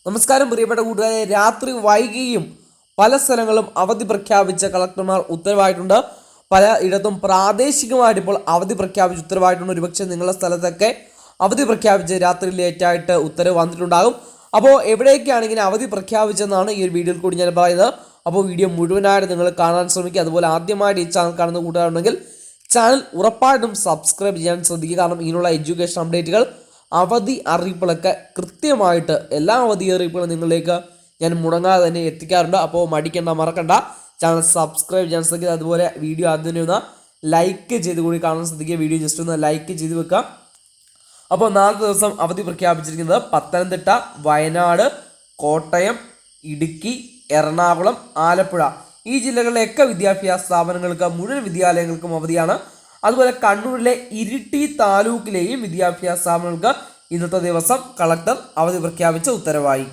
നമസ്കാരം പ്രിയപ്പെട്ട കൂട്ടുകാരെ. രാത്രി വൈകിയും പല സ്ഥലങ്ങളും അവധി പ്രഖ്യാപിച്ച കളക്ടർമാർ ഉത്തരവായിട്ടുണ്ട്. പല ഇടത്തും പ്രാദേശികമായിട്ട് ഇപ്പോൾ അവധി പ്രഖ്യാപിച്ച് ഉത്തരവായിട്ടുണ്ട്. ഒരുപക്ഷെ നിങ്ങളുടെ സ്ഥലത്തൊക്കെ അവധി പ്രഖ്യാപിച്ച് രാത്രി ലേറ്റായിട്ട് ഉത്തരവ് വന്നിട്ടുണ്ടാകും. അപ്പോൾ എവിടെയൊക്കെയാണ് ഇങ്ങനെ അവധി പ്രഖ്യാപിച്ചെന്നാണ് ഈ ഒരു വീഡിയോയിൽ കൂടി ഞാൻ പറയുന്നത്. അപ്പോൾ വീഡിയോ മുഴുവനായിട്ട് നിങ്ങൾ കാണാൻ ശ്രമിക്കുക. അതുപോലെ ആദ്യമായിട്ട് ഈ ചാനൽ കാണുന്ന കൂട്ടുകാരുണ്ടെങ്കിൽ ചാനൽ ഉറപ്പായിട്ടും സബ്സ്ക്രൈബ് ചെയ്യാൻ ശ്രദ്ധിക്കുക. കാരണം ഇതിനുള്ള എഡ്യൂക്കേഷൻ അപ്ഡേറ്റുകൾ, അവധി അറിയിപ്പുകളൊക്കെ കൃത്യമായിട്ട് എല്ലാ അവധി അറിയിപ്പുകളും നിങ്ങളിലേക്ക് ഞാൻ മുടങ്ങാതെ തന്നെ എത്തിക്കാറുണ്ട്. അപ്പോൾ മറക്കണ്ട, ചാനൽ സബ്സ്ക്രൈബ് ചെയ്യാൻ ശ്രദ്ധിക്കുക. അതുപോലെ വീഡിയോ ആദ്യം ഒന്ന് ലൈക്ക് ചെയ്ത് കൂടി കാണാൻ ശ്രദ്ധിക്കുക. വീഡിയോ ജസ്റ്റ് ഒന്ന് ലൈക്ക് ചെയ്ത് വെക്കാം. അപ്പോൾ 4 ദിവസം അവധി പ്രഖ്യാപിച്ചിരിക്കുന്നത് പത്തനംതിട്ട, വയനാട്, കോട്ടയം, ഇടുക്കി, എറണാകുളം, ആലപ്പുഴ ഈ ജില്ലകളിലെയൊക്കെ വിദ്യാഭ്യാസ സ്ഥാപനങ്ങൾക്ക്, മുഴുവൻ വിദ്യാലയങ്ങൾക്കും അവധിയാണ്. അതുപോലെ കണ്ണൂരിലെ ഇരിട്ടി താലൂക്കിലെയും വിദ്യാഭ്യാസ സ്ഥാപനങ്ങൾക്ക് ഇന്നത്തെ ദിവസം കളക്ടർ അവധി പ്രഖ്യാപിച്ച ഉത്തരവായി.